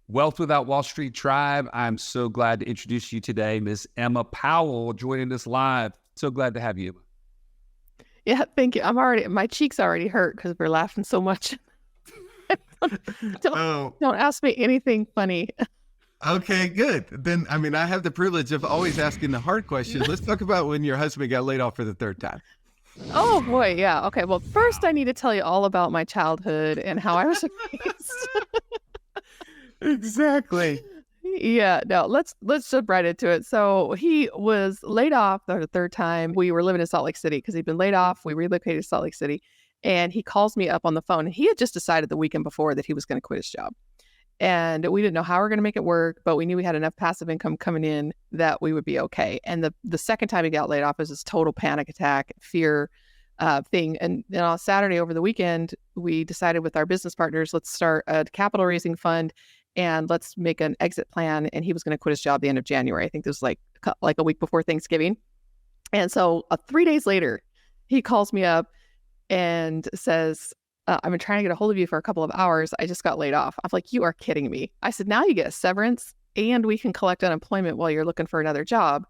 Wealth Without Wall Street Tribe. I'm so glad to introduce you today, Miss Emma Powell, joining us live. So glad to have you. Yeah, thank you. My cheeks already hurt because we're laughing so much. don't, Oh, don't ask me anything funny. okay, good. Then, I have the privilege of always asking the hard questions. Let's talk about when your husband got laid off for the third time. Oh boy, yeah. Okay, well, first I need to tell you all about my childhood and how I was raised. Exactly. Yeah, no, let's jump right into it. So he was laid off the third time. We were living in Salt Lake City because he'd been laid off. We relocated to Salt Lake City, and he calls me up on the phone. He had just decided the weekend before that he was going to quit his job. And we didn't know how we were going to make it work, but we knew we had enough passive income coming in that we would be okay. And the second time he got laid off was this total panic attack, fear thing. And then on Saturday over the weekend, we decided with our business partners, let's start a capital raising fund and let's make an exit plan. And he was going to quit his job the end of January. I think this was like a week before Thanksgiving. And so 3 days later, he calls me up and says, I've been trying to get a hold of you for a couple of hours. I just got laid off. I'm like, you are kidding me. I said, now you get a severance and we can collect unemployment while you're looking for another job,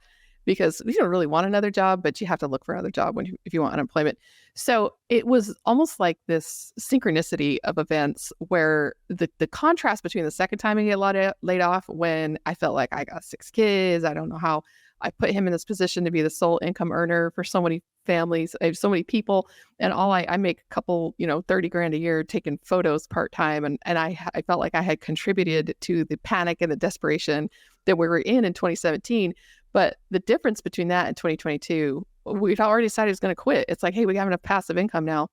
because you don't really want another job, but you have to look for another job if you want unemployment. So it was almost like this synchronicity of events where the contrast between the second time I get laid off, when I felt like I got 6 kids, I don't know how I put him in this position to be the sole income earner for so many families, I have so many people, and I make a couple, $30,000 a year taking photos part-time. And I felt like I had contributed to the panic and the desperation that we were in 2017. But the difference between that and 2022, we'd already decided he was going to quit. It's like, hey, we have enough passive income now.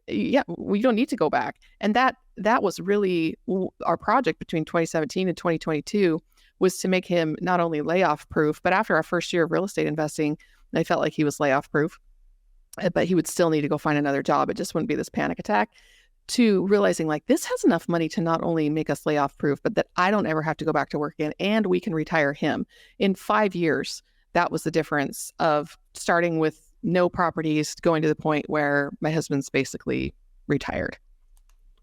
Yeah, we don't need to go back. And that was really our project between 2017 and 2022, was to make him not only layoff proof, but after our first year of real estate investing, I felt like he was layoff proof, but he would still need to go find another job. It just wouldn't be this panic attack, to realizing like this has enough money to not only make us layoff proof, but that I don't ever have to go back to work again, and we can retire him in 5 years. That was the difference of starting with no properties, going to the point where my husband's basically retired.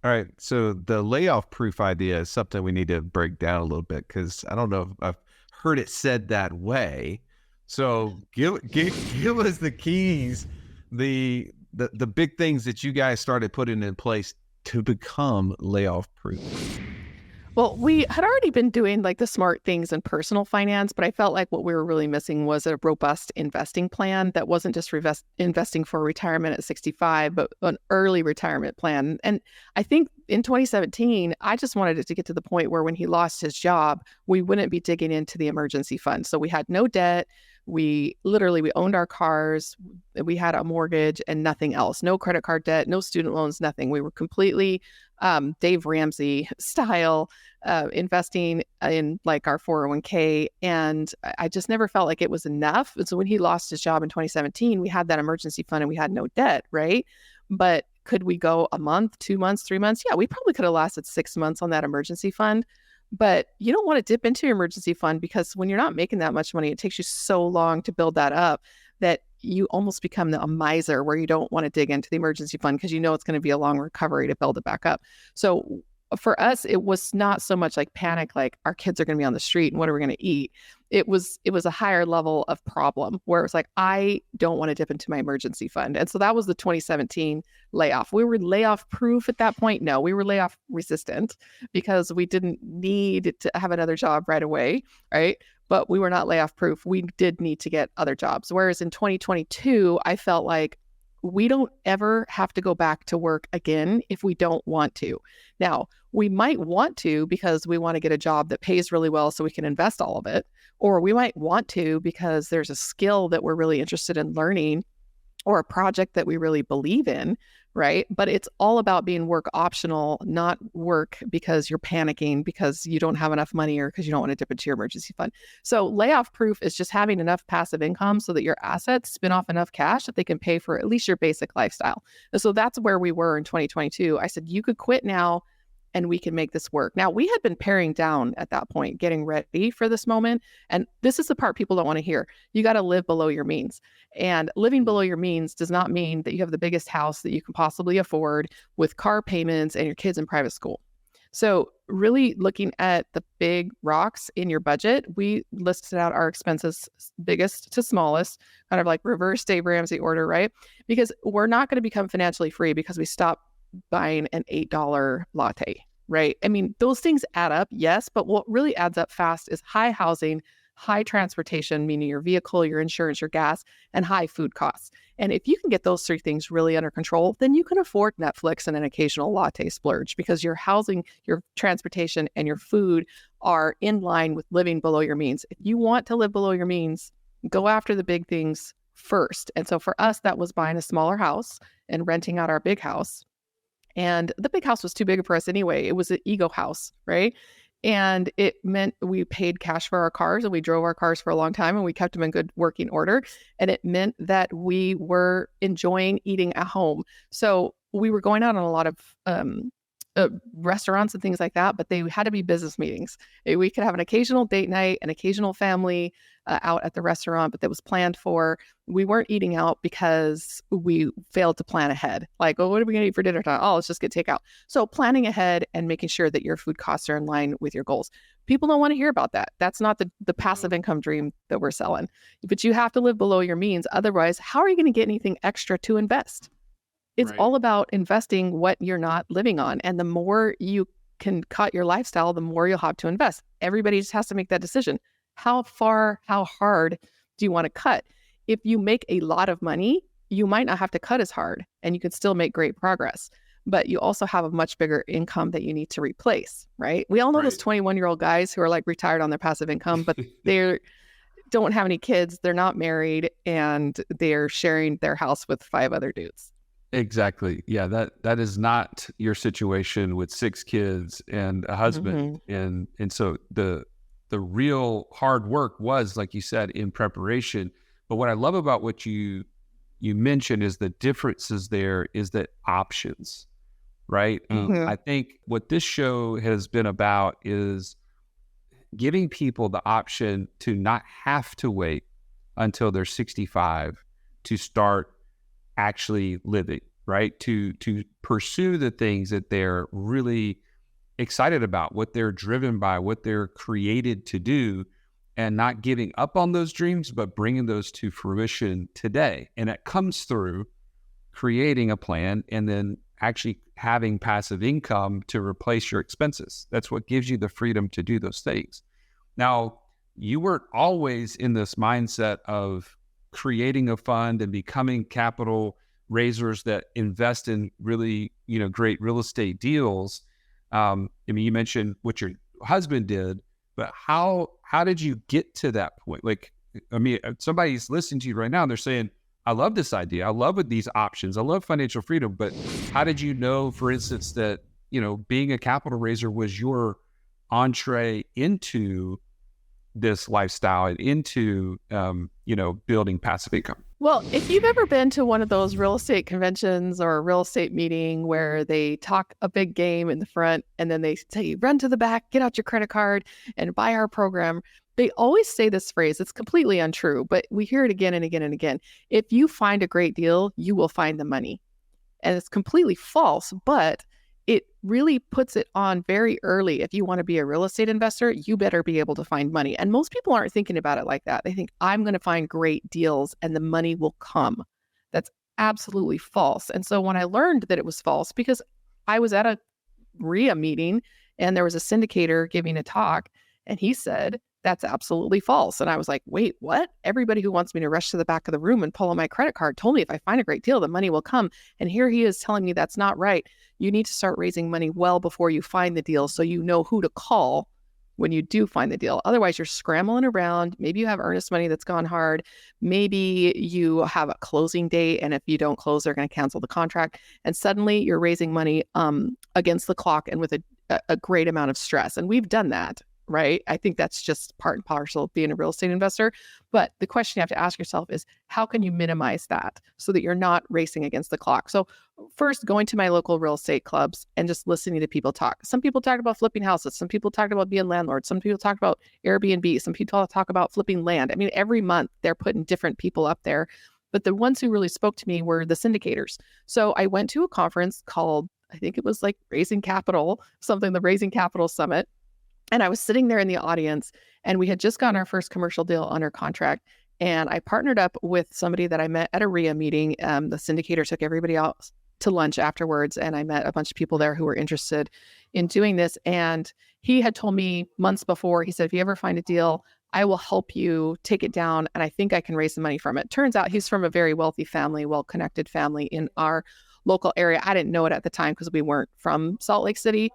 All right. So the layoff proof idea is something we need to break down a little bit, because I don't know if I've heard it said that way. So give us the keys, the big things that you guys started putting in place to become layoff proof. Well, we had already been doing like the smart things in personal finance, but I felt like what we were really missing was a robust investing plan that wasn't just investing for retirement at 65, but an early retirement plan. And I think in 2017, I just wanted it to get to the point where when he lost his job, we wouldn't be digging into the emergency fund. So we had no debt. We owned our cars. We had a mortgage and nothing else. No credit card debt, no student loans, nothing. We were completely Dave Ramsey style investing in like our 401k. And I just never felt like it was enough. And so when he lost his job in 2017, we had that emergency fund and we had no debt, right? But could we go a month, 2 months, 3 months? Yeah, we probably could have lasted 6 months on that emergency fund. But you don't want to dip into your emergency fund, because when you're not making that much money, it takes you so long to build that up that you almost become a miser, where you don't want to dig into the emergency fund because you know it's going to be a long recovery to build it back up. So for us, it was not so much like panic, like our kids are going to be on the street and what are we going to eat? It was a higher level of problem where it was like, I don't want to dip into my emergency fund. And so that was the 2017 layoff. We were layoff proof at that point. No, we were layoff resistant, because we didn't need to have another job right away, right? But we were not layoff proof. We did need to get other jobs. Whereas in 2022, I felt like we don't ever have to go back to work again if we don't want to. Now, we might want to because we want to get a job that pays really well so we can invest all of it. Or we might want to because there's a skill that we're really interested in learning, or a project that we really believe in, right? But it's all about being work optional, not work because you're panicking because you don't have enough money or because you don't want to dip into your emergency fund. So layoff proof is just having enough passive income so that your assets spin off enough cash that they can pay for at least your basic lifestyle. And so that's where we were in 2022. I said, you could quit now and we can make this work. Now, we had been paring down at that point, getting ready for this moment. And this is the part people don't want to hear. You got to live below your means. And living below your means does not mean that you have the biggest house that you can possibly afford with car payments and your kids in private school. So really looking at the big rocks in your budget, we listed out our expenses biggest to smallest, kind of like reverse Dave Ramsey order, right? Because we're not going to become financially free because we stop buying an $8 latte, right? I mean, those things add up, yes, but what really adds up fast is high housing, high transportation, meaning your vehicle, your insurance, your gas, and high food costs. And if you can get those three things really under control, then you can afford Netflix and an occasional latte splurge because your housing, your transportation, and your food are in line with living below your means. If you want to live below your means, go after the big things first. And so for us, that was buying a smaller house and renting out our big house. And the big house was too big for us anyway. It was an ego house, right? And it meant we paid cash for our cars and we drove our cars for a long time and we kept them in good working order. And it meant that we were enjoying eating at home. So we were going out on a lot of restaurants and things like that, but they had to be business meetings. We could have an occasional date night, an occasional family out at the restaurant, but that was planned for. We weren't eating out because we failed to plan ahead. Like, oh, what are we going to eat for dinner time? Oh, let's just get takeout. So planning ahead and making sure that your food costs are in line with your goals. People don't want to hear about that. That's not the passive income dream that we're selling. But you have to live below your means. Otherwise, how are you going to get anything extra to invest? It's all about investing what you're not living on. And the more you can cut your lifestyle, the more you'll have to invest. Everybody just has to make that decision. How hard do you want to cut? If you make a lot of money, you might not have to cut as hard and you can still make great progress. But you also have a much bigger income that you need to replace, right? We all know those 21-year-old guys who are like retired on their passive income, but they don't have any kids, they're not married, and they're sharing their house with 5 other dudes. Exactly. Yeah, that is not your situation with 6 kids and a husband. And so the real hard work was, like you said, in preparation. But what I love about what you mentioned is the differences there is that options, right? I think what this show has been about is giving people the option to not have to wait until they're 65 to start actually living, right? To pursue the things that they're really excited about, what they're driven by, what they're created to do, and not giving up on those dreams, but bringing those to fruition today. And it comes through creating a plan and then actually having passive income to replace your expenses. That's what gives you the freedom to do those things. Now, you weren't always in this mindset of creating a fund and becoming capital raisers that invest in really, great real estate deals. I mean, you mentioned what your husband did, but how did you get to that point? Like, I mean, somebody's listening to you right now and they're saying, I love this idea. I love these options. I love financial freedom. But how did you know, for instance, that, being a capital raiser was your entree into this lifestyle and into, building passive income? Well, if you've ever been to one of those real estate conventions or a real estate meeting where they talk a big game in the front and then they say, run to the back, get out your credit card and buy our program. They always say this phrase. It's completely untrue, but we hear it again and again and again. If you find a great deal, you will find the money. And it's completely false, but it really puts it on very early. If you want to be a real estate investor, you better be able to find money. And most people aren't thinking about it like that. They think, I'm going to find great deals and the money will come. That's absolutely false. And so when I learned that it was false, because I was at a RIA meeting and there was a syndicator giving a talk and he said, that's absolutely false. And I was like, wait, what? Everybody who wants me to rush to the back of the room and pull on my credit card told me if I find a great deal, the money will come. And here he is telling me that's not right. You need to start raising money well before you find the deal so you know who to call when you do find the deal. Otherwise, you're scrambling around. Maybe you have earnest money that's gone hard. Maybe you have a closing date, and if you don't close, they're going to cancel the contract. And suddenly you're raising money against the clock and with a great amount of stress. And we've done that. Right? I think that's just part and parcel of being a real estate investor. But the question you have to ask yourself is, how can you minimize that so that you're not racing against the clock? So first, going to my local real estate clubs and just listening to people talk. Some people talk about flipping houses. Some people talk about being landlords. Some people talk about Airbnb. Some people talk about flipping land. I mean, every month they're putting different people up there. But the ones who really spoke to me were the syndicators. So I went to a conference called I think it was like Raising Capital, the Raising Capital Summit. And I was sitting there in the audience, and we had just gotten our first commercial deal under contract. And I partnered up with somebody that I met at a RIA meeting. The syndicator took everybody out to lunch afterwards, and I met a bunch of people there who were interested in doing this. And he had told me months before, he said, if you ever find a deal, I will help you take it down, and I think I can raise some money from it. Turns out he's from a very wealthy family, well-connected family in our local area. I didn't know it at the time because we weren't from Salt Lake City.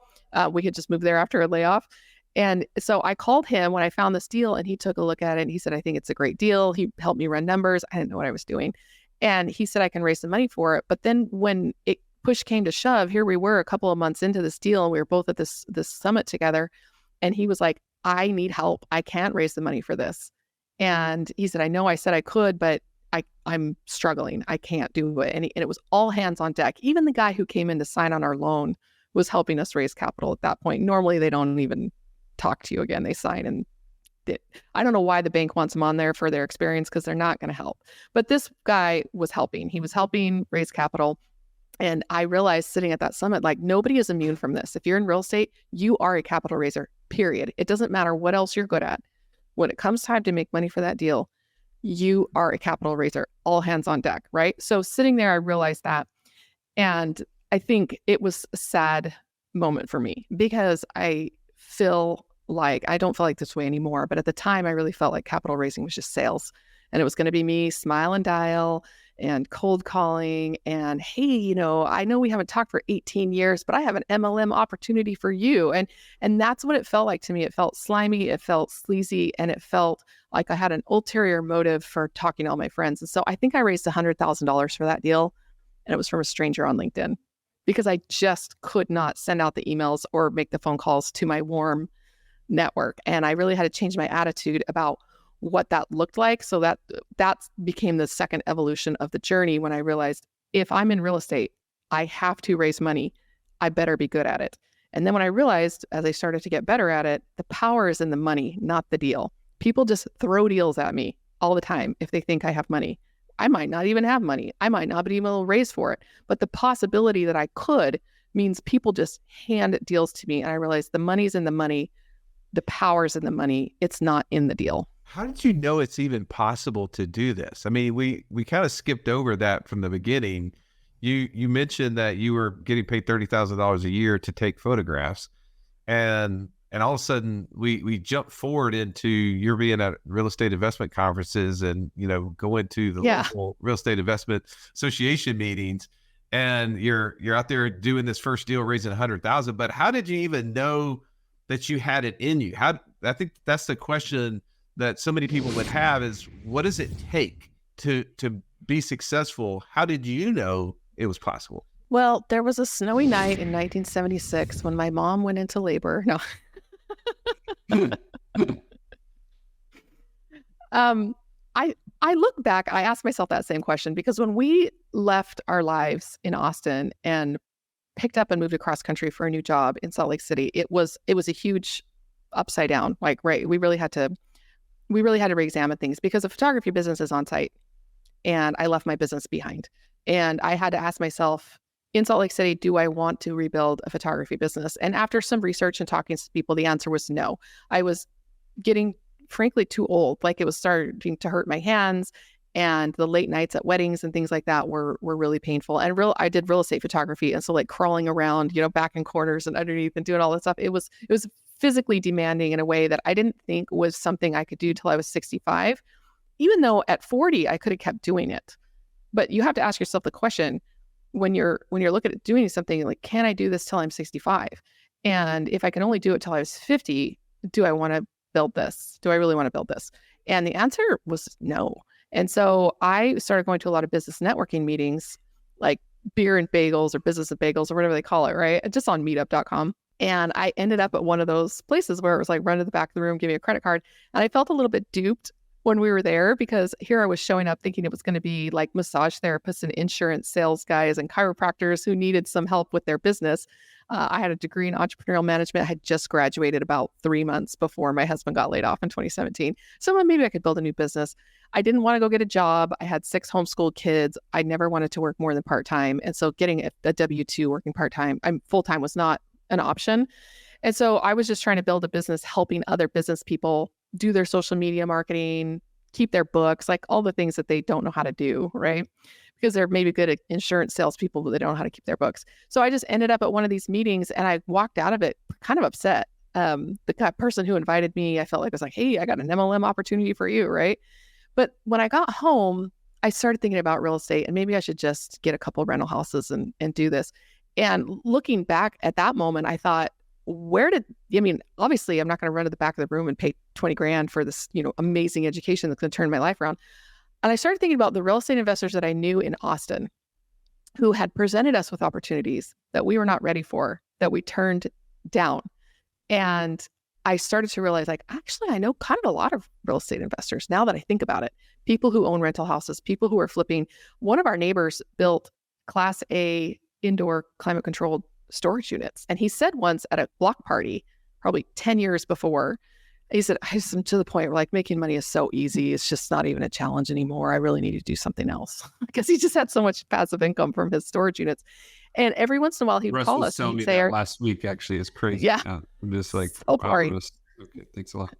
We had just moved there after a layoff. And so I called him when I found this deal, and he took a look at it, and he said, I think it's a great deal. He helped me run numbers. I didn't know what I was doing. And he said, I can raise some money for it. But then when it push came to shove, here we were a couple of months into this deal, and we were both at this summit together. And he was like, I need help. I can't raise the money for this. And he said, I know I said I could, but I'm struggling. I can't do it. And it was all hands on deck. Even the guy who came in to sign on our loan was helping us raise capital at that point. Normally, they don't even talk to you again. They sign, and I don't know why the bank wants them on there for their experience, because they're not going to help. But this guy was helping. He was helping raise capital. And I realized sitting at that summit, like, nobody is immune from this. If you're in real estate, you are a capital raiser, period. It doesn't matter what else you're good at. When it comes time to make money for that deal, you are a capital raiser, all hands on deck, right? So sitting there, I realized that. And I think it was a sad moment for me, because I don't feel like this way anymore. But at the time, I really felt like capital raising was just sales. And it was going to be me smile and dial and cold calling and, hey, I know we haven't talked for 18 years, but I have an MLM opportunity for you. And that's what it felt like to me. It felt slimy, it felt sleazy, and it felt like I had an ulterior motive for talking to all my friends. And so I think I raised $100,000 for that deal. And it was from a stranger on LinkedIn, because I just could not send out the emails or make the phone calls to my warm network. And I really had to change my attitude about what that looked like. So that became the second evolution of the journey, when I realized, if I'm in real estate, I have to raise money. I better be good at it. And then when I realized, as I started to get better at it, the power is in the money, not the deal. People just throw deals at me all the time if they think I have money. I might not even have money. I might not be able to raise for it. But the possibility that I could means people just hand deals to me. And I realized the money's in the money. The power's in the money. It's not in the deal. How did you know it's even possible to do this? I mean, we kind of skipped over that from the beginning. You mentioned that you were getting paid $30,000 a year to take photographs, and all of a sudden we jump forward into you're being at real estate investment conferences and going to the local real estate investment association meetings, and you're out there doing this first deal, raising $100,000. But how did you even know that you had it in you? I think that's the question that so many people would have, is what does it take to be successful? How did you know it was possible? Well, there was a snowy night in 1976 when my mom went into labor. No. I look back, I asked myself that same question, because when we left our lives in Austin and picked up and moved across country for a new job in Salt Lake City, it was a huge upside down. Like, right, we really had to re-examine things, because the photography business is on site, and I left my business behind. And I had to ask myself, in Salt Lake City, do I want to rebuild a photography business? And after some research and talking to people, the answer was no. I was getting, frankly, too old. Like, it was starting to hurt my hands, and the late nights at weddings and things like that were really painful. And I did real estate photography, and so like crawling around, back in corners and underneath and doing all that stuff, it was physically demanding in a way that I didn't think was something I could do till I was 65, even though at 40 I could have kept doing it. But you have to ask yourself the question, when you're looking at doing something, like, can I do this till I'm 65? And if I can only do it till I was 50, do I want to build this? Do I really want to build this? And the answer was no. And so I started going to a lot of business networking meetings, like beer and bagels or business and bagels or whatever they call it, right? Just on meetup.com. And I ended up at one of those places where it was like, run to the back of the room, give me a credit card. And I felt a little bit duped when we were there, because here I was showing up thinking it was going to be like massage therapists and insurance sales guys and chiropractors who needed some help with their business. I had a degree in entrepreneurial management. I had just graduated about 3 months before my husband got laid off in 2017. So maybe I could build a new business. I didn't want to go get a job. I had 6 homeschooled kids. I never wanted to work more than part-time. And so getting a W-2 working part-time, full-time was not an option. And so I was just trying to build a business, helping other business people do their social media marketing, keep their books, like all the things that they don't know how to do, right? Because they're maybe good at insurance salespeople, but they don't know how to keep their books. So I just ended up at one of these meetings and I walked out of it kind of upset. The person who invited me, I felt like was like, hey, I got an MLM opportunity for you, right? But when I got home, I started thinking about real estate and maybe I should just get a couple of rental houses and do this. And looking back at that moment, I thought, obviously I'm not going to run to the back of the room and pay 20 grand for this, amazing education that's going to turn my life around. And I started thinking about the real estate investors that I knew in Austin who had presented us with opportunities that we were not ready for, that we turned down. And I started to realize, like, actually, I know kind of a lot of real estate investors now that I think about it. People who own rental houses, people who are flipping. One of our neighbors built Class A indoor climate controlled storage units. And he said once at a block party, probably 10 years before, he said, I'm to the point where like making money is so easy. It's just not even a challenge anymore. I really need to do something else because he just had so much passive income from his storage units. And every once in a while he'd call us and he'd say, that last week actually is crazy. Yeah. I'm just like, so boring. Okay, thanks a lot.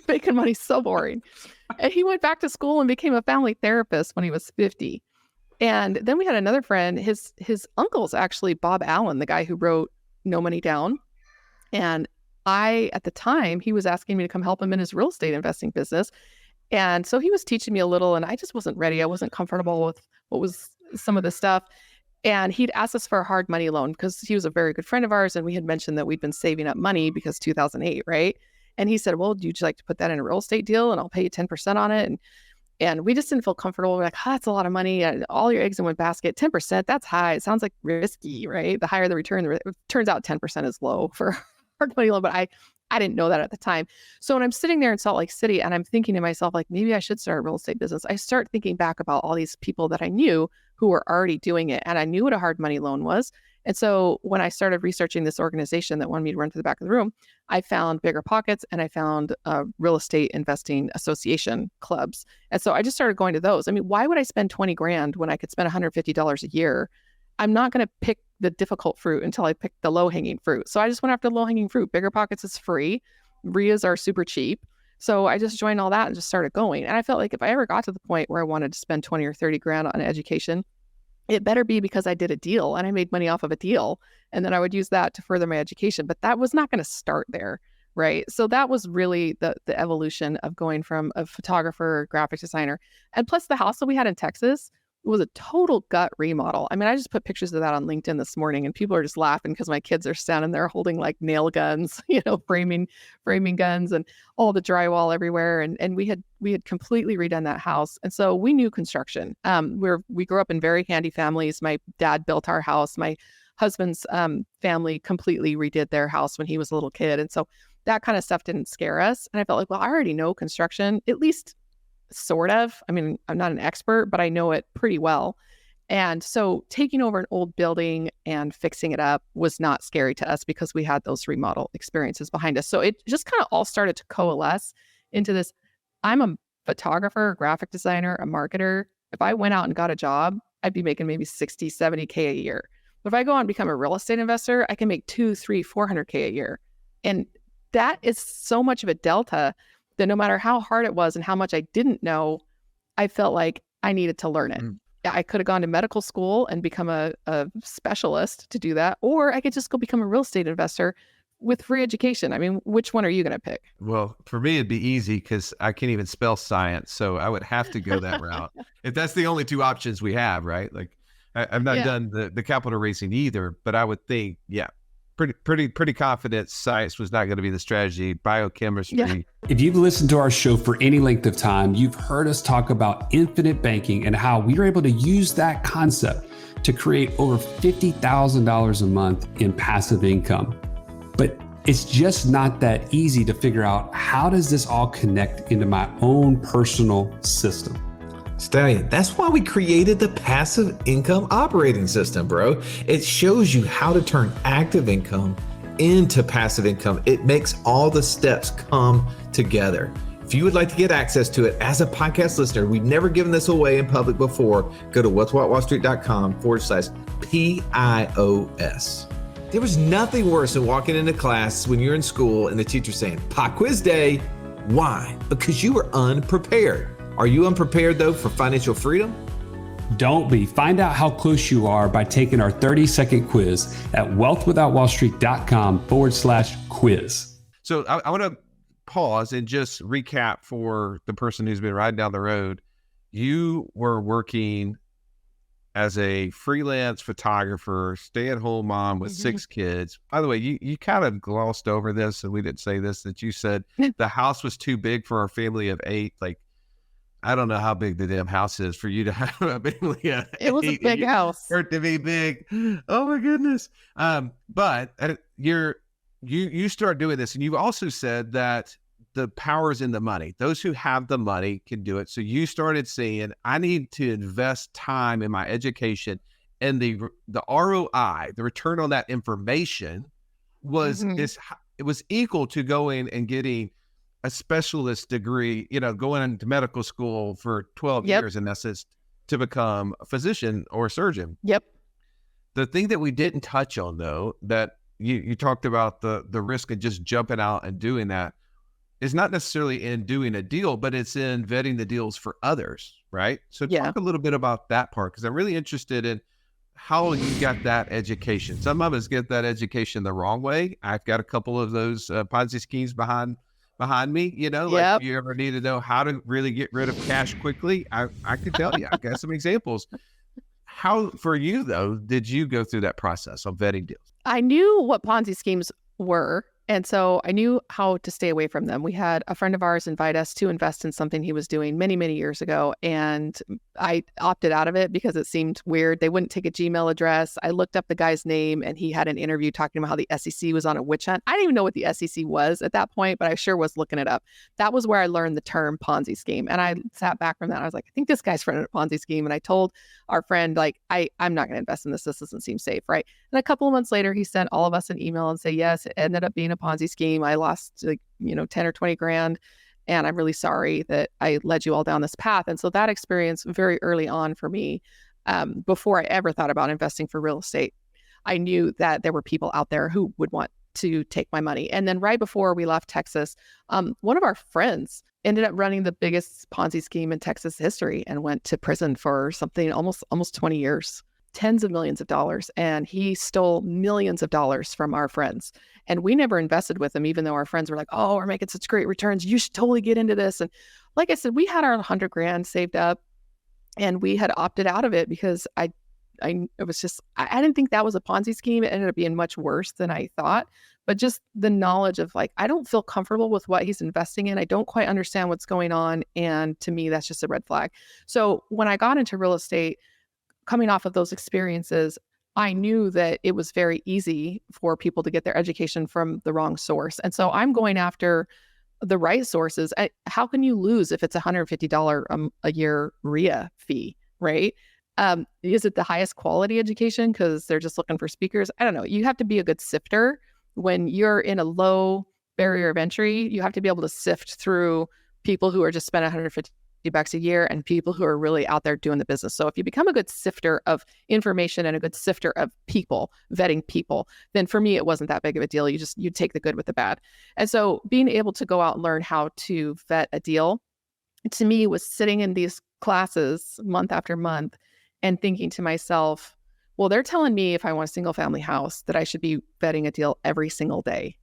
Making money so boring. And he went back to school and became a family therapist when he was 50. And then we had another friend, his uncle's actually Bob Allen, the guy who wrote No Money Down. And at the time, he was asking me to come help him in his real estate investing business. And so he was teaching me a little, and I just wasn't ready. I wasn't comfortable with what was some of the stuff. And he'd asked us for a hard money loan because he was a very good friend of ours. And we had mentioned that we'd been saving up money because 2008, right? And he said, well, do you like to put that in a real estate deal and I'll pay you 10% on it? And we just didn't feel comfortable. We're like, that's a lot of money. All your eggs in one basket, 10%, that's high. It sounds like risky, right? The higher the return, it turns out 10% is low for hard money loan, but I didn't know that at the time. So when I'm sitting there in Salt Lake City and I'm thinking to myself, like, maybe I should start a real estate business, I start thinking back about all these people that I knew who were already doing it. And I knew what a hard money loan was. And so when I started researching this organization that wanted me to run to the back of the room, I found Bigger Pockets and I found real estate investing association clubs. And so I just started going to those. I mean, why would I spend 20 grand when I could spend $150 a year? I'm not going to pick the difficult fruit until I pick the low-hanging fruit. So I just went after the low-hanging fruit. Bigger Pockets is free. RIAs are super cheap. So I just joined all that and just started going. And I felt like if I ever got to the point where I wanted to spend 20 or 30 grand on education, it better be because I did a deal and I made money off of a deal. And then I would use that to further my education. But that was not going to start there, right? So that was really the evolution of going from a photographer, graphic designer. And plus the house that we had in Texas was a total gut remodel. I mean, I just put pictures of that on LinkedIn this morning and people are just laughing because my kids are standing there holding like nail guns, framing guns and all the drywall everywhere. And we had completely redone that house. And so we knew construction. We grew up in very handy families. My dad built our house. My husband's family completely redid their house when he was a little kid. And so that kind of stuff didn't scare us. And I felt like, well, I already know construction, at least sort of. I mean, I'm not an expert, but I know it pretty well. And so taking over an old building and fixing it up was not scary to us because we had those remodel experiences behind us. So it just kind of all started to coalesce into this. I'm a photographer, a graphic designer, a marketer. If I went out and got a job, I'd be making maybe 60, 70K a year. But if I go out and become a real estate investor, I can make 200, 300, 400K a year. And that is so much of a delta that no matter how hard it was and how much I didn't know, I felt like I needed to learn it. I could have gone to medical school and become a specialist to do that, or I could just go become a real estate investor with free education. I mean, which one are you going to pick? Well, for me, it'd be easy because I can't even spell science. So I would have to go that route. If that's the only two options we have, right? Like I've not done the capital raising either, but I would think, pretty confident science was not going to be the strategy. Biochemistry. Yeah. If you've listened to our show for any length of time, you've heard us talk about infinite banking and how we were able to use that concept to create over $50,000 a month in passive income. But It's just not that easy to figure out, how does this all connect into my own personal system? Stallion, that's why we created the passive income operating system, bro. It shows you how to turn active income into passive income. It makes all the steps come together. If you would like to get access to it as a podcast listener, we've never given this away in public before, go to what'swhatwallstreet.com/PIOS. There was nothing worse than walking into class when you're in school and the teacher saying, pop quiz day. Why? Because you were unprepared. Are you unprepared though for financial freedom? Don't be. Find out how close you are by taking our 30-second quiz at wealthwithoutwallstreet.com/quiz. So I want to pause and just recap for the person who's been riding down the road. You were working as a freelance photographer, stay-at-home mom with 6 kids. By the way, you kind of glossed over this, and we didn't say this, that you said the house was too big for our family of 8. Like, I don't know how big the damn house is for you to have a family of 8. It was a big house. For it to be big. Oh my goodness. But you start doing this, and you've also said that the power is in the money. Those who have the money can do it. So you started saying, I need to invest time in my education, and the ROI, the return on that information was it was equal to going and getting a specialist degree, going into medical school for 12 years in essence to become a physician or a surgeon. Yep. The thing that we didn't touch on though, that you talked about the risk of just jumping out and doing that, is not necessarily in doing a deal, but it's in vetting the deals for others, right? So talk a little bit about that part, because I'm really interested in how you got that education. Some of us get that education the wrong way. I've got a couple of those Ponzi schemes behind me, like if you ever need to know how to really get rid of cash quickly, I can tell you, I've got some examples. How, for you though, did you go through that process of vetting deals? I knew what Ponzi schemes were. And so I knew how to stay away from them. We had a friend of ours invite us to invest in something he was doing many, many years ago. And I opted out of it because it seemed weird. They wouldn't take a Gmail address. I looked up the guy's name, and he had an interview talking about how the SEC was on a witch hunt. I didn't even know what the SEC was at that point, but I sure was looking it up. That was where I learned the term Ponzi scheme. And I sat back from that. I was like, I think this guy's running a Ponzi scheme. And I told our friend, like, I'm not going to invest in this. This doesn't seem safe, right? And a couple of months later, he sent all of us an email and say, yes, it ended up being a Ponzi scheme. I lost 10 or 20 grand. And I'm really sorry that I led you all down this path. And so that experience very early on for me, before I ever thought about investing for real estate, I knew that there were people out there who would want to take my money. And then right before we left Texas, one of our friends ended up running the biggest Ponzi scheme in Texas history and went to prison for something almost 20 years, tens of millions of dollars. And he stole millions of dollars from our friends. And we never invested with him, even though our friends were like, oh, we're making such great returns. You should totally get into this. And like I said, we had our 100 grand saved up, and we had opted out of it because it was just, I didn't think that was a Ponzi scheme. It ended up being much worse than I thought. But just the knowledge of like, I don't feel comfortable with what he's investing in. I don't quite understand what's going on. And to me, that's just a red flag. So when I got into real estate, coming off of those experiences, I knew that it was very easy for people to get their education from the wrong source. And so I'm going after the right sources. How can you lose if it's $150 a year RIA fee, right? Is it the highest quality education because they're just looking for speakers? I don't know. You have to be a good sifter. When you're in a low barrier of entry, you have to be able to sift through people who are just spending $150 a year and people who are really out there doing the business. So if you become a good sifter of information and a good sifter of people, vetting people, then for me, it wasn't that big of a deal. You take the good with the bad. And so being able to go out and learn how to vet a deal, to me, was sitting in these classes month after month and thinking to myself, well, they're telling me if I want a single family house that I should be vetting a deal every single day.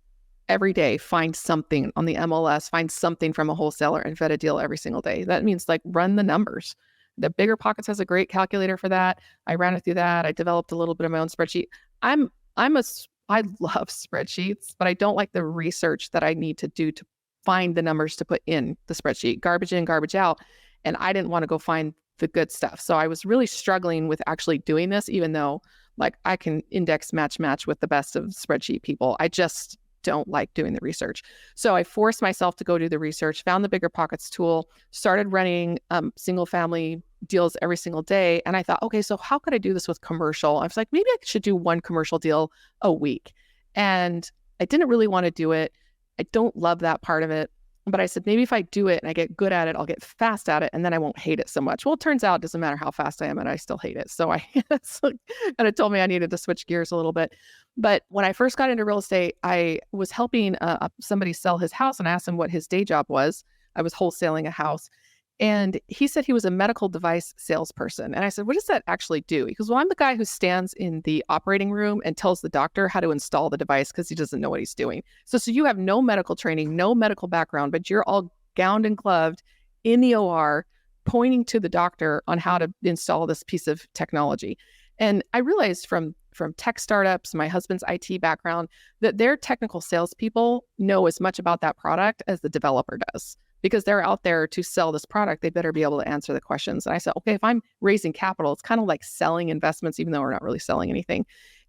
Every day, find something on the MLS, find something from a wholesaler and vet a deal every single day. That means like run the numbers. The Bigger Pockets has a great calculator for that. I ran it through that. I developed a little bit of my own spreadsheet. I love spreadsheets, but I don't like the research that I need to do to find the numbers to put in the spreadsheet, garbage in, garbage out. And I didn't want to go find the good stuff. So I was really struggling with actually doing this, even though like I can index match with the best of spreadsheet people. I just don't like doing the research. So I forced myself to go do the research, found the Bigger Pockets tool, started running single family deals every single day. And I thought, okay, so how could I do this with commercial? I was like, maybe I should do one commercial deal a week. And I didn't really want to do it. I don't love that part of it. But I said, maybe if I do it and I get good at it, I'll get fast at it, and then I won't hate it so much. Well, it turns out it doesn't matter how fast I am, and I still hate it. So and it told me I needed to switch gears a little bit. But when I first got into real estate, I was helping somebody sell his house, and I asked him what his day job was. I was wholesaling a house. And he said he was a medical device salesperson. And I said, what does that actually do? He goes, well, I'm the guy who stands in the operating room and tells the doctor how to install the device because he doesn't know what he's doing. So you have no medical training, no medical background, but you're all gowned and gloved in the OR, pointing to the doctor on how to install this piece of technology. And I realized from tech startups, my husband's IT background, that their technical salespeople know as much about that product as the developer does. Because they're out there to sell this product, they better be able to answer the questions. And I said, okay, if I'm raising capital, it's kind of like selling investments, even though we're not really selling anything.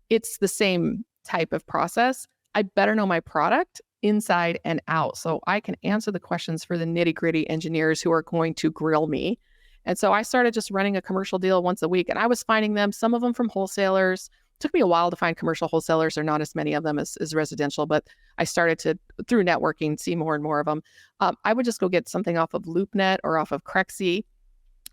It's the same type of process. I better know my product inside and out so I can answer the questions for the nitty-gritty engineers who are going to grill me. And so I started just running a commercial deal once a week, and I was finding them, some of them from wholesalers. Took me a while to find commercial wholesalers. There are not as many of them as residential, but I started to, through networking, see more and more of them. I would just go get something off of LoopNet or off of Crexy.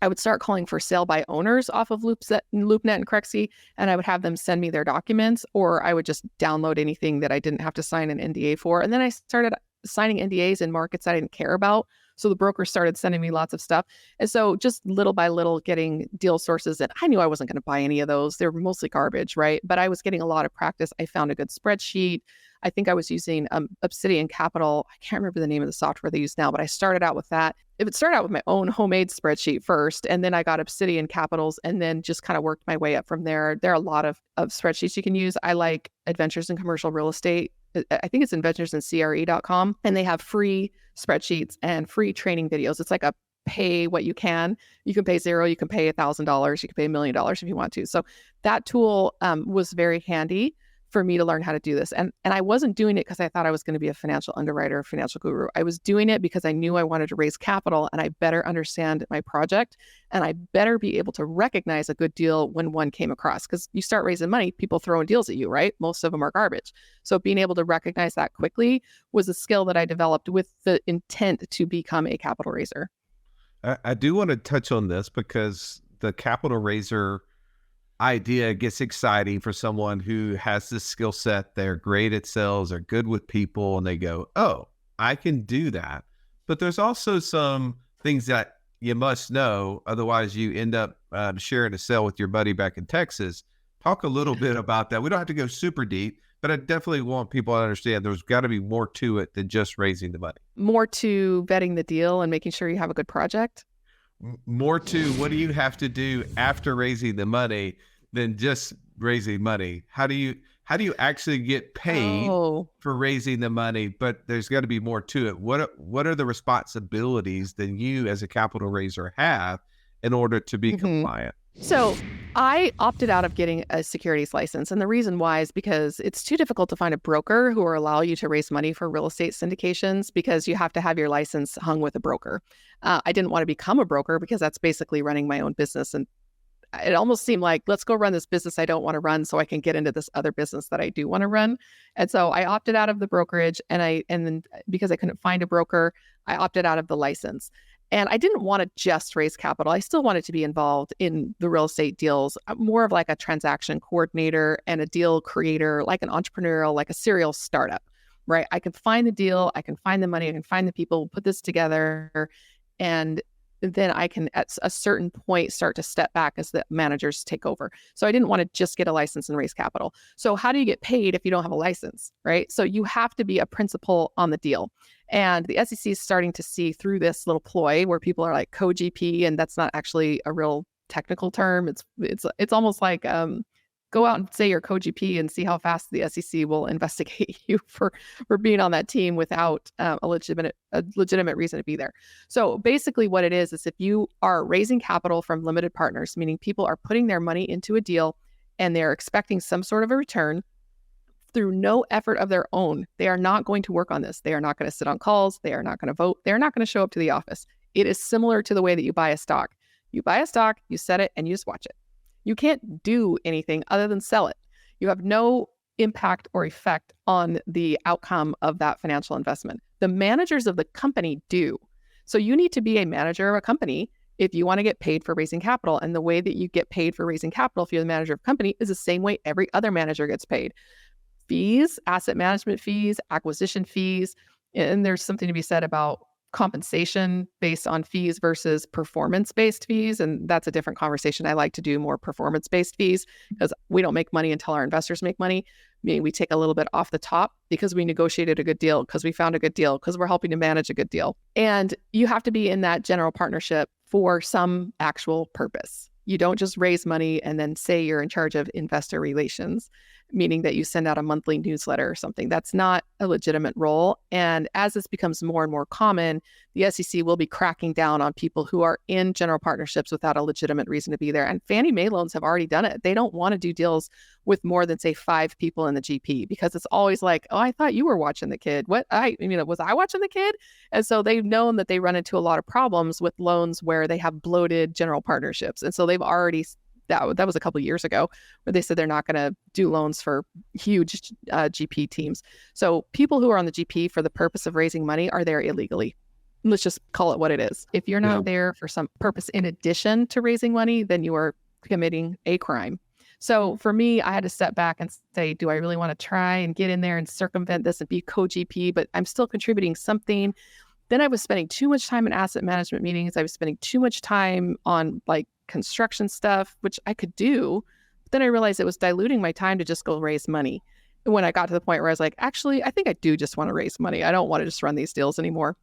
I would start calling for sale by owners off of LoopNet and Crexy, and I would have them send me their documents, or I would just download anything that I didn't have to sign an NDA for. And then I started signing NDAs in markets I didn't care about. So the broker started sending me lots of stuff. And so just little by little getting deal sources that I knew I wasn't going to buy any of those. They were mostly garbage, right? But I was getting a lot of practice. I found a good spreadsheet. I think I was using Obsidian Capital. I can't remember the name of the software they use now, but I started out with that. If it started out with my own homemade spreadsheet first, and then I got Obsidian Capitals, and then just kind of worked my way up from there. There are a lot of spreadsheets you can use. I like Adventures in Commercial Real Estate. I think it's adventuresincre.com, and they have free spreadsheets and free training videos. It's like a pay what you can. You can pay $0, you can pay $1,000, you can pay $1 million if you want to. So that tool was very handy for me to learn how to do this. And I wasn't doing it because I thought I was going to be a financial underwriter, a financial guru. I was doing it because I knew I wanted to raise capital, and I better understand my project, and I better be able to recognize a good deal when one came across. Because you start raising money, people throwing deals at you, right? Most of them are garbage. So being able to recognize that quickly was a skill that I developed with the intent to become a capital raiser. I do want to touch on this because the capital raiser idea gets exciting for someone who has this skill set. They're great at sales, they're good with people, and they go, oh, I can do that. But there's also some things that you must know. Otherwise, you end up sharing a sale with your buddy back in Texas. Talk a little bit about that. We don't have to go super deep, but I definitely want people to understand there's got to be more to it than just raising the money. More to vetting the deal and making sure you have a good project. More to what do you have to do after raising the money than just raising money? How do you actually get paid for raising the money? But there's got to be more to it. What are the responsibilities that you as a capital raiser have in order to be compliant? So I opted out of getting a securities license. And the reason why is because it's too difficult to find a broker who will allow you to raise money for real estate syndications, because you have to have your license hung with a broker. I didn't want to become a broker because that's basically running my own business. And it almost seemed like, let's go run this business I don't want to run so I can get into this other business that I do want to run. And so I opted out of the brokerage, and then because I couldn't find a broker, I opted out of the license. And I didn't want to just raise capital. I still wanted to be involved in the real estate deals, more of like a transaction coordinator and a deal creator, like an entrepreneurial, like a serial startup, right? I can find the deal, I can find the money, I can find the people, put this together, and then I can at a certain point start to step back as the managers take over. So I didn't want to just get a license and raise capital. So how do you get paid if you don't have a license, right? So you have to be a principal on the deal. And the SEC is starting to see through this little ploy where people are like co-GP, and that's not actually a real technical term. It's almost like go out and say you're co-GP and see how fast the SEC will investigate you for being on that team without a legitimate reason to be there. So basically what it is if you are raising capital from limited partners, meaning people are putting their money into a deal and they're expecting some sort of a return, through no effort of their own. They are not going to work on this. They are not going to sit on calls. They are not going to vote. They're not going to show up to the office. It is similar to the way that you buy a stock. You buy a stock, you set it, and you just watch it. You can't do anything other than sell it. You have no impact or effect on the outcome of that financial investment. The managers of the company do. So you need to be a manager of a company if you want to get paid for raising capital. And the way that you get paid for raising capital, if you're the manager of a company, is the same way every other manager gets paid. Fees, asset management fees, acquisition fees. And there's something to be said about compensation based on fees versus performance-based fees. And that's a different conversation. I like to do more performance-based fees because we don't make money until our investors make money. Meaning we take a little bit off the top because we negotiated a good deal, because we found a good deal, because we're helping to manage a good deal. And you have to be in that general partnership for some actual purpose. You don't just raise money and then say you're in charge of investor relations, meaning that you send out a monthly newsletter or something. That's not a legitimate role. And as this becomes more and more common, the SEC will be cracking down on people who are in general partnerships without a legitimate reason to be there. And Fannie Mae loans have already done it. They don't want to do deals with more than, say, 5 people in the GP, because it's always like, oh, I thought you were watching the kid. Was I watching the kid? And so they've known that they run into a lot of problems with loans where they have bloated general partnerships. And so they've already, that was a couple of years ago, where they said they're not going to do loans for huge GP teams. So people who are on the GP for the purpose of raising money are there illegally. Let's just call it what it is. If you're not there for some purpose in addition to raising money, then you are committing a crime. So for me, I had to step back and say, do I really want to try and get in there and circumvent this and be co-GP, but I'm still contributing something? Then I was spending too much time in asset management meetings. I was spending too much time on like construction stuff, which I could do. But then I realized it was diluting my time to just go raise money. And when I got to the point where I was like, actually, I think I do just want to raise money. I don't want to just run these deals anymore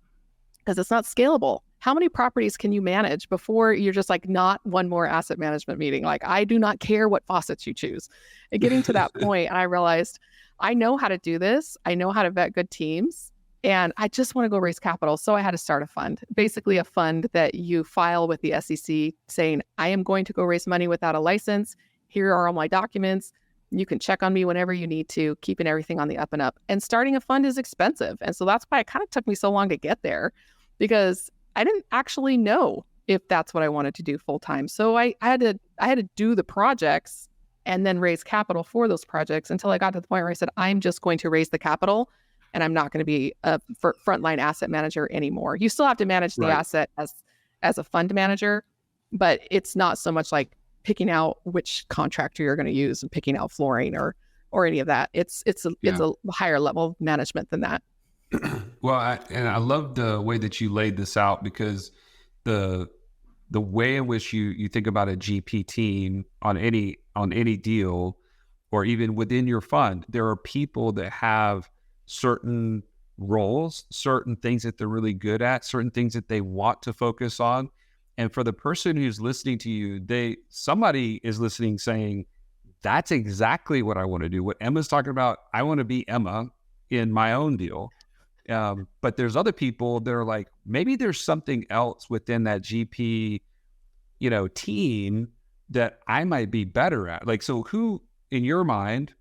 because it's not scalable. How many properties can you manage before you're just like, not one more asset management meeting? Like, I do not care what faucets you choose. And getting to that point, I realized I know how to do this. I know how to vet good teams. And I just want to go raise capital. So I had to start a fund, basically a fund that you file with the SEC saying, I am going to go raise money without a license. Here are all my documents. You can check on me whenever you need to, keeping everything on the up and up. And starting a fund is expensive. And so that's why it kind of took me so long to get there, because I didn't actually know if that's what I wanted to do full time. So I had to do the projects and then raise capital for those projects until I got to the point where I said, I'm just going to raise the capital. And I'm not going to be a frontline asset manager anymore. You still have to manage the asset as a fund manager, but it's not so much like picking out which contractor you're going to use and picking out flooring or any of that. It's a higher level of management than that. Well, I love the way that you laid this out, because the way in which you think about a GP team on any deal, or even within your fund, there are people that have certain roles, certain things that they're really good at, certain things that they want to focus on. And for the person who's listening to you, somebody is listening saying, that's exactly what I want to do. What Emma's talking about, I want to be Emma in my own deal. But there's other people that are like, maybe there's something else within that GP, team that I might be better at. Like, so who in your mind,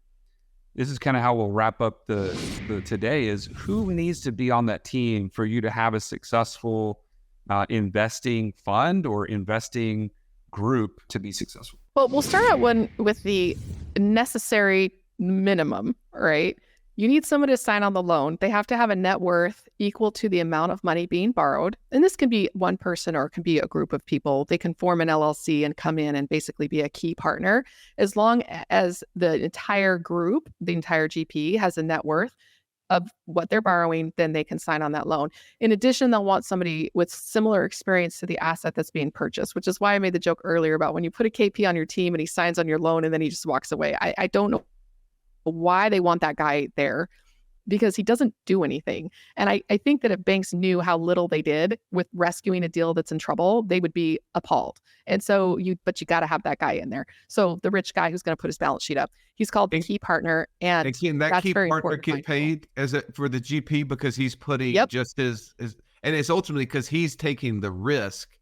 this is kind of how we'll wrap up the today, is who needs to be on that team for you to have a successful investing fund or investing group to be successful? Well, we'll start out with the necessary minimum, right? You need someone to sign on the loan. They have to have a net worth equal to the amount of money being borrowed. And this can be one person or it can be a group of people. They can form an LLC and come in and basically be a key partner. As long as the entire group, the entire GP, has a net worth of what they're borrowing, then they can sign on that loan. In addition, they'll want somebody with similar experience to the asset that's being purchased, which is why I made the joke earlier about when you put a KP on your team and he signs on your loan and then he just walks away. I don't know why they want that guy there, because he doesn't do anything. And I think that if banks knew how little they did with rescuing a deal that's in trouble, they would be appalled. And so but you got to have that guy in there. So the rich guy who's going to put his balance sheet up, he's called the key partner. And can that key partner get paid for the GP because he's putting just his, and it's ultimately because he's taking the risk.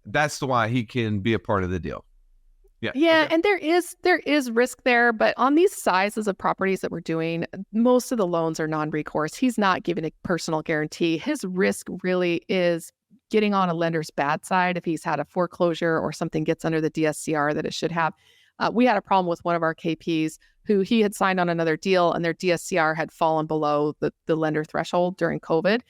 That's why he can be a part of the deal. Yeah, Okay. and there is risk there, but on these sizes of properties that we're doing, most of the loans are non-recourse. He's not giving a personal guarantee. His risk really is getting on a lender's bad side if he's had a foreclosure or something gets under the DSCR that it should have. We had a problem with one of our KPs who he had signed on another deal and their DSCR had fallen below the lender threshold during COVID.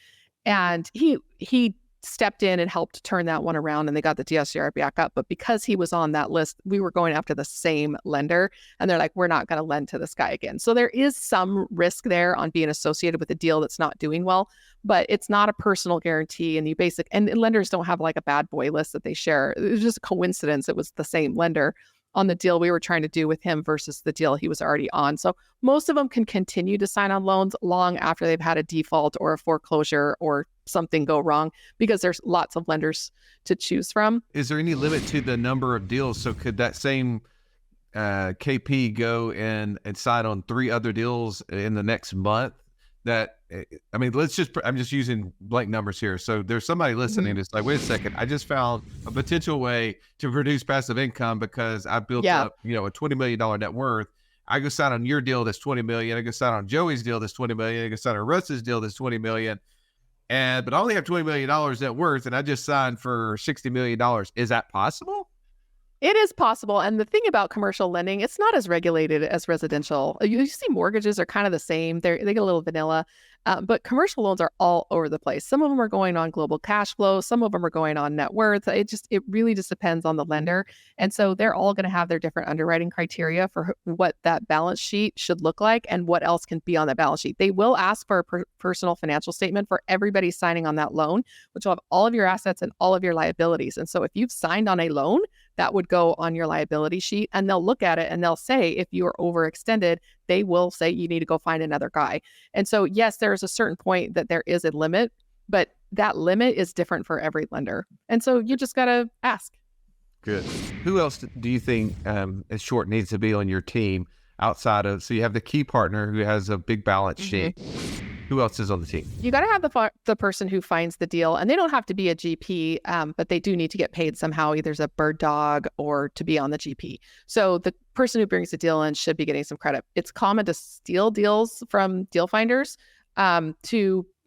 And he stepped in and helped turn that one around and they got the DSCR back up. But because he was on that list, we were going after the same lender and they're like, we're not going to lend to this guy again. So there is some risk there on being associated with a deal that's not doing well, but it's not a personal guarantee. And lenders don't have like a bad boy list that they share. It was just a coincidence. It was the same lender on the deal we were trying to do with him versus the deal he was already on. So most of them can continue to sign on loans long after they've had a default or a foreclosure or something go wrong because there's lots of lenders to choose from. Is there any limit to the number of deals? So could that same KP go and sign on 3 other deals in the next month? I'm just using blank numbers here. So there's somebody listening that's like, wait a second, I just found a potential way to produce passive income because I built up, a $20 million net worth. I go sign on your deal that's 20 million. I go sign on Joey's deal that's 20 million. I go sign on Russ's deal that's 20 million. But I only have $20 million net worth and I just signed for $60 million. Is that possible? It is possible. And the thing about commercial lending, it's not as regulated as residential. You see mortgages are kind of the same. They get a little vanilla, but commercial loans are all over the place. Some of them are going on global cash flow. Some of them are going on net worth. It really just depends on the lender. And so they're all going to have their different underwriting criteria for what that balance sheet should look like and what else can be on that balance sheet. They will ask for a personal financial statement for everybody signing on that loan, which will have all of your assets and all of your liabilities. And so if you've signed on a loan, that would go on your liability sheet and they'll look at it and they'll say, if you are overextended, they will say you need to go find another guy. And so, yes, there is a certain point that there is a limit, but that limit is different for every lender. And so you just got to ask. Good. Who else do you think Short needs to be on your team outside of, so you have the key partner who has a big balance sheet. Who else is on the team? You got to have the person who finds the deal, and they don't have to be a GP, but they do need to get paid somehow, either as a bird dog or to be on the GP. So the person who brings the deal in should be getting some credit. It's common to steal deals from deal finders.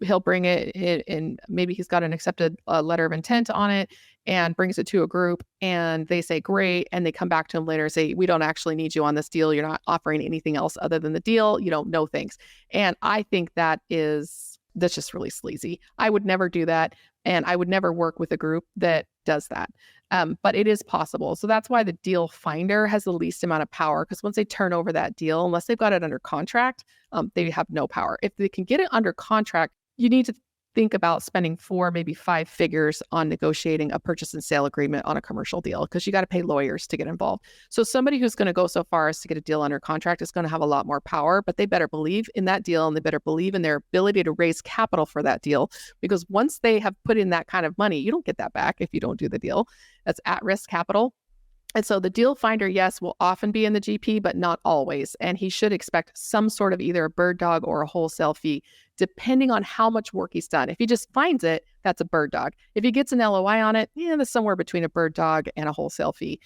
He'll bring it in, and maybe he's got an accepted letter of intent on it and brings it to a group and they say, great. And they come back to him later and say, we don't actually need you on this deal. You're not offering anything else other than the deal. No thanks. And I think that's just really sleazy. I would never do that. And I would never work with a group that does that. But it is possible. So that's why the deal finder has the least amount of power, because once they turn over that deal, unless they've got it under contract, they have no power. If they can get it under contract, you need to think about spending 4, maybe 5 figures on negotiating a purchase and sale agreement on a commercial deal, because you got to pay lawyers to get involved. So somebody who's going to go so far as to get a deal under contract is going to have a lot more power, but they better believe in that deal and they better believe in their ability to raise capital for that deal, because once they have put in that kind of money, you don't get that back if you don't do the deal. That's at-risk capital. And so the deal finder, yes, will often be in the GP, but not always. And he should expect some sort of either a bird dog or a wholesale fee, depending on how much work he's done. If he just finds it, that's a bird dog. If he gets an LOI on it, that's somewhere between a bird dog and a wholesale fee.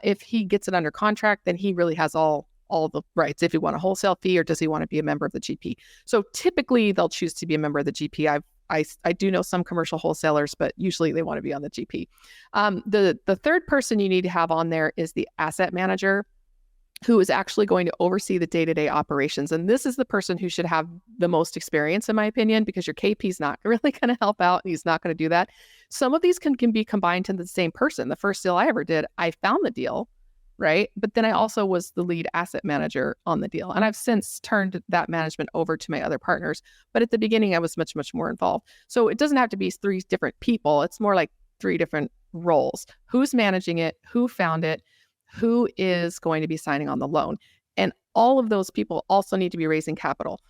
If he gets it under contract, then he really has all the rights. If he want a wholesale fee, or does he want to be a member of the GP? So typically they'll choose to be a member of the GP. I do know some commercial wholesalers, but usually they want to be on the GP. The third person you need to have on there is the asset manager, who is actually going to oversee the day-to-day operations. And this is the person who should have the most experience, in my opinion, because your KP is not really going to help out and he's not going to do that. Some of these can be combined into the same person. The first deal I ever did, I found the deal, right? But then I also was the lead asset manager on the deal. And I've since turned that management over to my other partners. But at the beginning, I was much, much more involved. So it doesn't have to be 3 different people. It's more like 3 different roles. Who's managing it? Who found it? Who is going to be signing on the loan? And all of those people also need to be raising capital.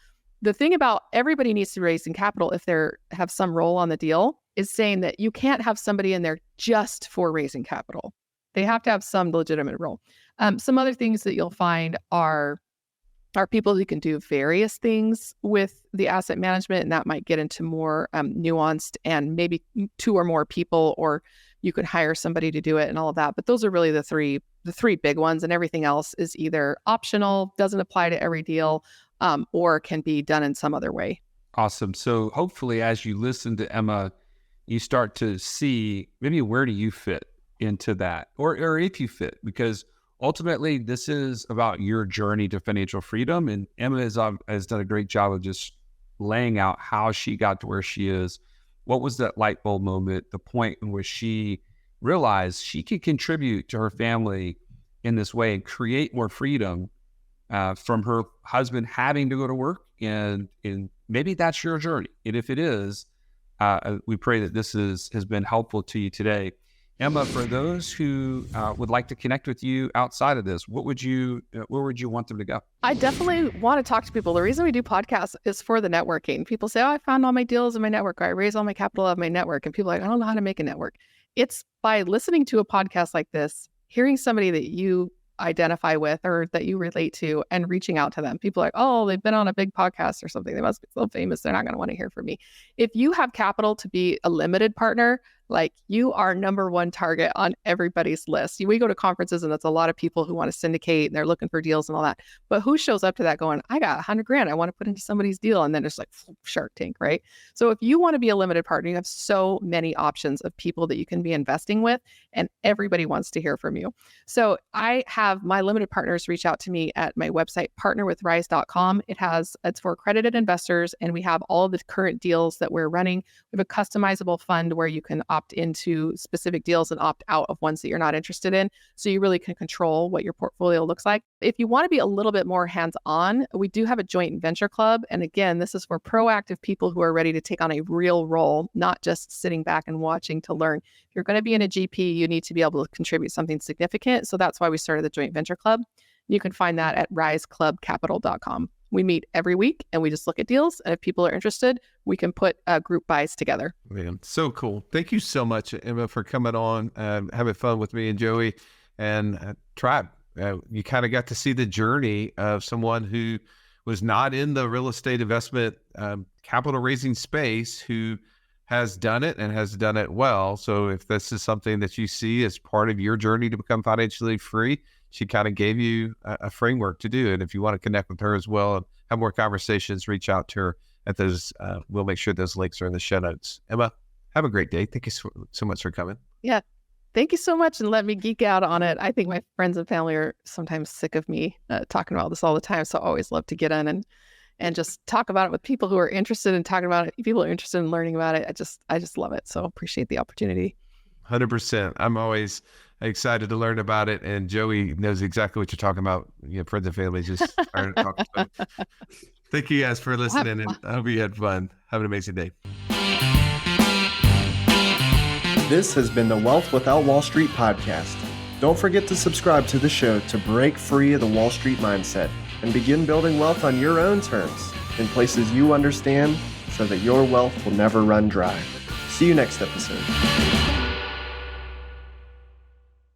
The thing about everybody needs to be raising capital if they have some role on the deal is saying that you can't have somebody in there just for raising capital. They have to have some legitimate role. Some other things that you'll find are people who can do various things with the asset management, and that might get into more nuanced and maybe 2 or more people, or you could hire somebody to do it and all of that. But those are really the 3 the three big ones, and everything else is either optional, doesn't apply to every deal, or can be done in some other way. Awesome. So hopefully as you listen to Emma, you start to see maybe where do you fit into that, or if you fit, because ultimately this is about your journey to financial freedom. And Emma has done a great job of just laying out how she got to where she is. What was that light bulb moment, the point in which she realized she could contribute to her family in this way and create more freedom from her husband having to go to work. And maybe that's your journey. And if it is, we pray that this has been helpful to you today. Emma, for those who would like to connect with you outside of this, where would you want them to go? I definitely want to talk to people. The reason we do podcasts is for the networking. People say, I found all my deals in my network, or I raise all my capital of my network. And people are like, I don't know how to make a network. It's by listening to a podcast like this, hearing somebody that you identify with or that you relate to, and reaching out to them. People are like, oh, they've been on a big podcast or something. They must be so famous. They're not going to want to hear from me. If you have capital to be a limited partner, like, you are number one target on everybody's list. We go to conferences and that's a lot of people who want to syndicate and they're looking for deals and all that. But who shows up to that going, I got $100,000 I want to put into somebody's deal? And then it's like Shark Tank, right? So if you want to be a limited partner, you have so many options of people that you can be investing with, and everybody wants to hear from you. So I have my limited partners reach out to me at my website, partnerwithrise.com. It's for accredited investors, and we have all of the current deals that we're running. We have a customizable fund where you can opt into specific deals and opt out of ones that you're not interested in. So you really can control what your portfolio looks like. If you want to be a little bit more hands-on, we do have a joint venture club. And again, this is for proactive people who are ready to take on a real role, not just sitting back and watching to learn. If you're going to be in a GP, you need to be able to contribute something significant. So that's why we started the joint venture club. You can find that at riseclubcapital.com. We meet every week and we just look at deals. And if people are interested, we can put group buys together. Man, so cool. Thank you so much, Emma, for coming on, having fun with me and Joey and Tribe. You kind of got to see the journey of someone who was not in the real estate investment capital raising space, who has done it and has done it well. So if this is something that you see as part of your journey to become financially free, she kind of gave you a framework to do. And if you want to connect with her as well and have more conversations, reach out to her at those. We'll make sure those links are in the show notes. Emma, have a great day. Thank you so much for coming. Yeah. Thank you so much. And let me geek out on it. I think my friends and family are sometimes sick of me talking about this all the time. So I always love to get in and just talk about it with people who are interested in talking about it. People are interested in learning about it. I just love it. So appreciate the opportunity. 100%. I'm always excited to learn about it. And Joey knows exactly what you're talking about. Friends and family just are talking about it. Thank you guys for listening, and I hope you had fun. Have an amazing day. This has been the Wealth Without Wall Street podcast. Don't forget to subscribe to the show to break free of the Wall Street mindset and begin building wealth on your own terms in places you understand, so that your wealth will never run dry. See you next episode.